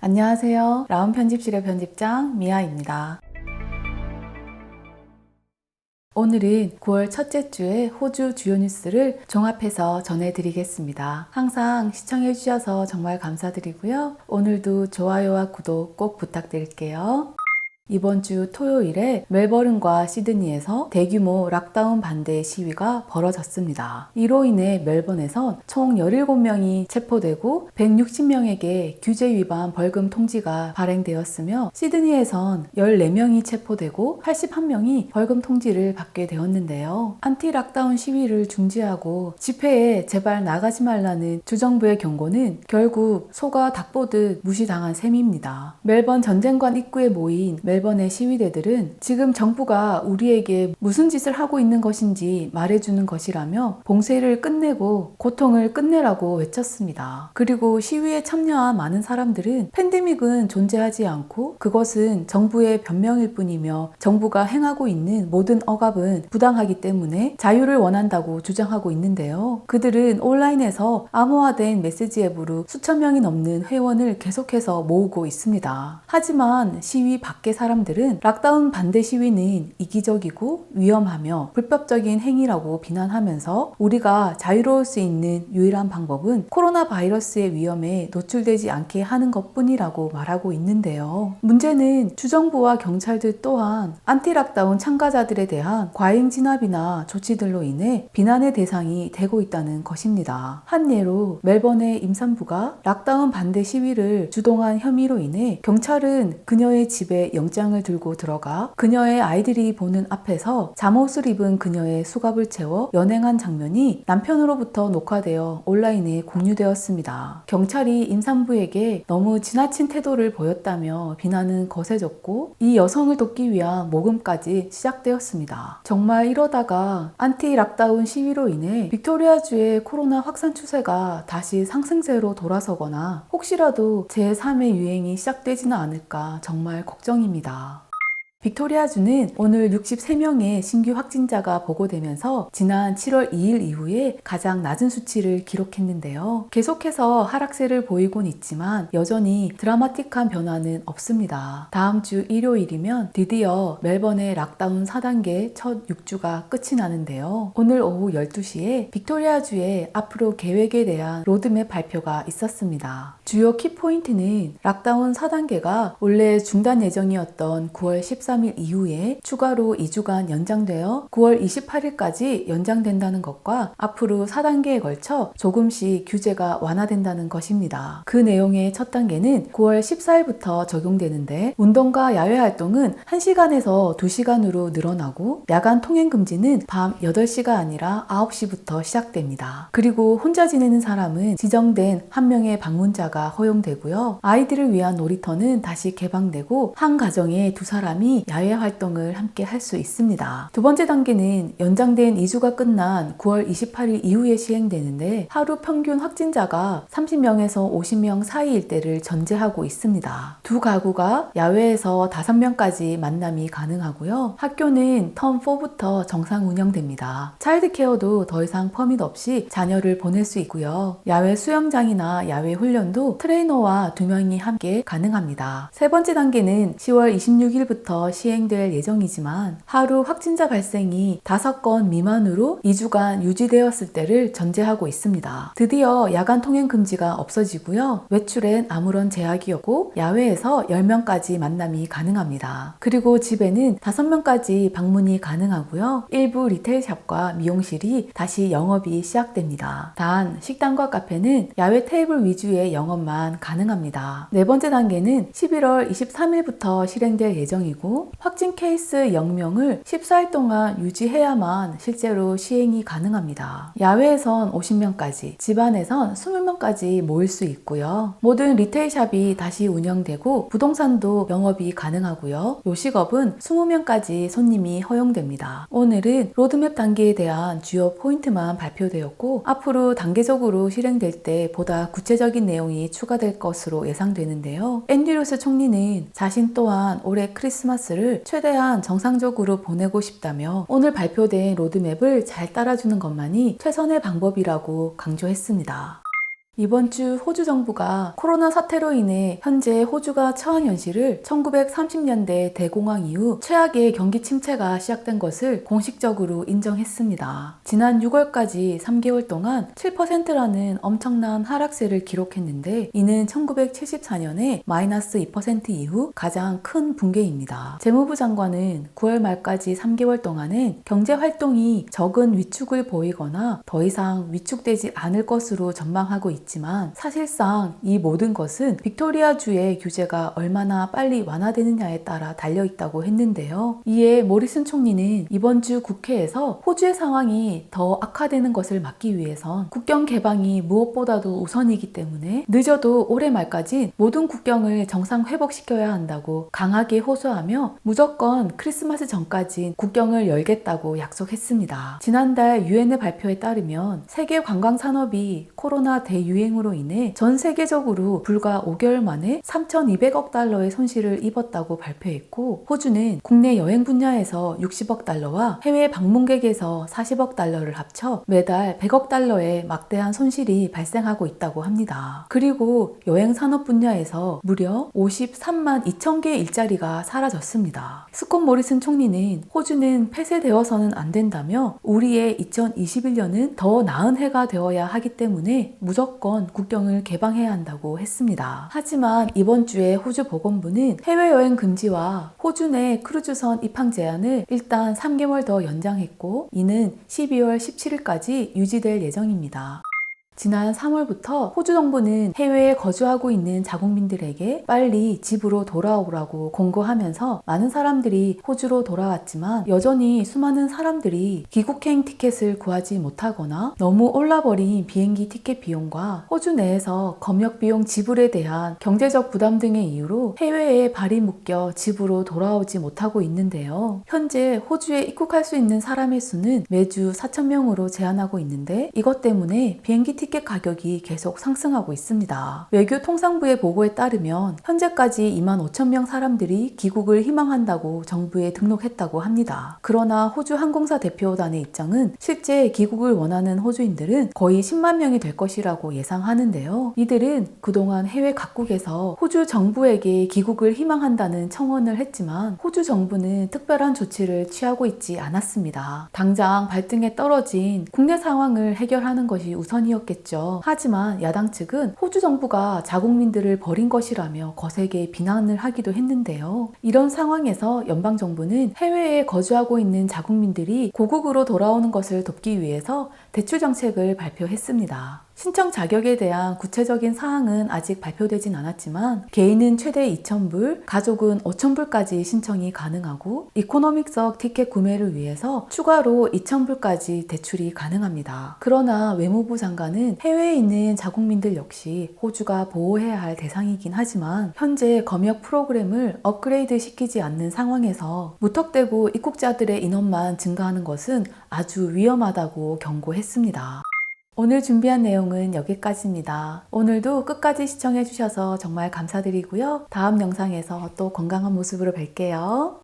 안녕하세요. 라운 편집실의 편집장 미아입니다. 오늘은 9월 첫째 주의 호주 주요 뉴스를 종합해서 전해드리겠습니다. 항상 시청해주셔서 정말 감사드리고요. 오늘도 좋아요와 구독 꼭 부탁드릴게요. 이번 주 토요일에 멜버른과 시드니에서 대규모 락다운 반대 시위가 벌어졌습니다. 이로 인해 멜번에선 총 17명이 체포되고 160명에게 규제 위반 벌금 통지가 발행되었으며 시드니에선 14명이 체포되고 81명이 벌금 통지를 받게 되었는데요. 안티 락다운 시위를 중지하고 집회에 제발 나가지 말라는 주정부의 경고는 결국 소가 닭 보듯 무시당한 셈입니다. 멜번 전쟁관 입구에 모인 멜번의 시위대들은 지금 정부가 우리에게 무슨 짓을 하고 있는 것인지 말해주는 것이라며 봉쇄를 끝내고 고통을 끝내라고 외쳤습니다. 그리고 시위에 참여한 많은 사람들은 팬데믹은 존재하지 않고 그것은 정부의 변명일 뿐이며 정부가 행하고 있는 모든 억압은 부당하기 때문에 자유를 원한다고 주장하고 있는데요. 그들은 온라인에서 암호화된 메시지 앱으로 수천 명이 넘는 회원을 계속해서 모으고 있습니다. 하지만 시위 밖의 사람들은 락다운 반대 시위는 이기적이고 위험하며 불법적인 행위라고 비난하면서 우리가 자유로울 수 있는 유일한 방법은 코로나 바이러스의 위험에 노출되지 않게 하는 것뿐이라고 말하고 있는데요. 문제는 주정부와 경찰들 또한 안티 락다운 참가자들에 대한 과잉 진압이나 조치들로 인해 비난의 대상이 되고 있다는 것입니다. 한 예로 멜번의 임산부가 락다운 반대 시위를 주동한 혐의로 인해 경찰은 그녀의 집에 영장을 들고 들어가 그녀의 아이들이 보는 앞에서 잠옷을 입은 그녀의 수갑을 채워 연행한 장면이 남편으로부터 녹화되어 온라인에 공유되었습니다. 경찰이 임산부에게 너무 지나친 태도를 보였다며 비난은 거세졌고 이 여성을 돕기 위한 모금까지 시작되었습니다. 정말 이러다가 안티 락다운 시위로 인해 빅토리아주의 코로나 확산 추세가 다시 상승세로 돌아서거나 혹시라도 제3의 유행이 시작되지는 않을까 정말 걱정입니다. 빅토리아주는 오늘 63명의 신규 확진자가 보고되면서 지난 7월 2일 이후에 가장 낮은 수치를 기록했는데요. 계속해서 하락세를 보이곤 있지만 여전히 드라마틱한 변화는 없습니다. 다음 주 일요일이면 드디어 멜번의 락다운 4단계 첫 6주가 끝이 나는데요. 오늘 오후 12시에 빅토리아주의 앞으로 계획에 대한 로드맵 발표가 있었습니다. 주요 키포인트는 락다운 4단계가 원래 중단 예정이었던 9월 13일 이후에 추가로 2주간 연장되어 9월 28일까지 연장된다는 것과 앞으로 4단계에 걸쳐 조금씩 규제가 완화된다는 것입니다. 그 내용의 첫 단계는 9월 14일부터 적용되는데 운동과 야외 활동은 1시간에서 2시간으로 늘어나고 야간 통행 금지는 밤 8시가 아니라 9시부터 시작됩니다. 그리고 혼자 지내는 사람은 지정된 한 명의 방문자가 허용되고요. 아이들을 위한 놀이터는 다시 개방되고 한 가정에 2사람이 야외 활동을 함께 할 수 있습니다. 두 번째 단계는 연장된 2주가 끝난 9월 28일 이후에 시행되는데 하루 평균 확진자가 30명에서 50명 사이일 때를 전제하고 있습니다. 두 가구가 야외에서 5명까지 만남이 가능하고요. 학교는 텀 4부터 정상 운영됩니다. 차일드 케어도 더 이상 퍼밋 없이 자녀를 보낼 수 있고요. 야외 수영장이나 야외 훈련도 트레이너와 2명이 함께 가능합니다. 세 번째 단계는 10월 26일부터 시행될 예정이지만 하루 확진자 발생이 5건 미만으로 2주간 유지되었을 때를 전제하고 있습니다. 드디어 야간 통행 금지가 없어지고요. 외출엔 아무런 제약이 없고 야외에서 10명까지 만남이 가능합니다. 그리고 집에는 5명까지 방문이 가능하고요. 일부 리테일샵과 미용실이 다시 영업이 시작됩니다. 단 식당과 카페는 야외 테이블 위주의 영업만 가능합니다. 네 번째 단계는 11월 23일부터 실행될 예정이고 확진 케이스 0명을 14일 동안 유지해야만 실제로 시행이 가능합니다. 야외에선 50명까지, 집안에선 20명까지 모일 수 있고요. 모든 리테일샵이 다시 운영되고 부동산도 영업이 가능하고요. 요식업은 20명까지 손님이 허용됩니다. 오늘은 로드맵 단계에 대한 주요 포인트만 발표되었고 앞으로 단계적으로 실행될 때 보다 구체적인 내용이 추가될 것으로 예상되는데요. 앤드류스 총리는 자신 또한 올해 크리스마스를 최대한 정상적으로 보내고 싶다며 오늘 발표된 로드맵을 잘 따라주는 것만이 최선의 방법이라고 강조했습니다. 이번 주 호주 정부가 코로나 사태로 인해 현재 호주가 처한 현실을 1930년대 대공황 이후 최악의 경기 침체가 시작된 것을 공식적으로 인정했습니다. 지난 6월까지 3개월 동안 7%라는 엄청난 하락세를 기록했는데 이는 1974년에 마이너스 2% 이후 가장 큰 붕괴입니다. 재무부 장관은 9월 말까지 3개월 동안은 경제 활동이 적은 위축을 보이거나 더 이상 위축되지 않을 것으로 전망하고 있지만 사실상 이 모든 것은 빅토리아주의 규제가 얼마나 빨리 완화되느냐에 따라 달려있다고 했는데요. 이에 모리슨 총리는 이번 주 국회에서 호주의 상황이 더 악화되는 것을 막기 위해선 국경 개방이 무엇보다도 우선이기 때문에 늦어도 올해 말까지 모든 국경을 정상 회복시켜야 한다고 강하게 호소하며 무조건 크리스마스 전까지 국경을 열겠다고 약속했습니다. 지난달 유엔의 발표에 따르면 세계 관광 산업이 코로나 대유행으로 인해 전 세계적으로 불과 5개월 만에 3,200억 달러의 손실을 입었다고 발표했고 호주는 국내 여행 분야에서 60억 달러와 해외 방문객에서 40억 달러를 합쳐 매달 100억 달러의 막대한 손실이 발생하고 있다고 합니다. 그리고 여행 산업 분야에서 무려 53만 2천 개의 일자리가 사라졌습니다. 스콧 모리슨 총리는 호주는 폐쇄되어서는 안 된다며 우리의 2021년은 더 나은 해가 되어야 하기 때문에 무조건 국경을 개방해야 한다고 했습니다. 하지만 이번 주에 호주 보건부는 해외여행 금지와 호주 내 크루즈선 입항 제한을 일단 3개월 더 연장했고 이는 12월 17일까지 유지될 예정입니다. 지난 3월부터 호주 정부는 해외에 거주하고 있는 자국민들에게 빨리 집으로 돌아오라고 공고하면서 많은 사람들이 호주로 돌아왔지만 여전히 수많은 사람들이 귀국행 티켓을 구하지 못하거나 너무 올라버린 비행기 티켓 비용과 호주 내에서 검역 비용 지불에 대한 경제적 부담 등의 이유로 해외에 발이 묶여 집으로 돌아오지 못하고 있는데요. 현재 호주에 입국할 수 있는 사람의 수는 매주 4,000명으로 제한하고 있는데 이것 때문에 비행기 티켓 가격이 계속 상승하고 있습니다. 외교통상부의 보고에 따르면 현재까지 25,000명 사람들이 귀국을 희망한다고 정부에 등록했다고 합니다. 그러나 호주 항공사 대표단의 입장은 실제 귀국을 원하는 호주인들은 거의 10만 명이 될 것이라고 예상하는데요. 이들은 그동안 해외 각국에서 호주 정부에게 귀국을 희망한다는 청원을 했지만 호주 정부는 특별한 조치를 취하고 있지 않았습니다. 당장 발등에 떨어진 국내 상황을 해결하는 것이 우선이었겠죠. 하지만 야당 측은 호주 정부가 자국민들을 버린 것이라며 거세게 비난을 하기도 했는데요. 이런 상황에서 연방정부는 해외에 거주하고 있는 자국민들이 고국으로 돌아오는 것을 돕기 위해서 대출 정책을 발표했습니다. 신청 자격에 대한 구체적인 사항은 아직 발표되진 않았지만 개인은 최대 2,000불, 가족은 5,000불까지 신청이 가능하고 이코노믹석 티켓 구매를 위해서 추가로 2,000불까지 대출이 가능합니다. 그러나 외무부 장관은 해외에 있는 자국민들 역시 호주가 보호해야 할 대상이긴 하지만 현재 검역 프로그램을 업그레이드 시키지 않는 상황에서 무턱대고 입국자들의 인원만 증가하는 것은 아주 위험하다고 경고했습니다. 오늘 준비한 내용은 여기까지입니다. 오늘도 끝까지 시청해주셔서 정말 감사드리고요. 다음 영상에서 또 건강한 모습으로 뵐게요.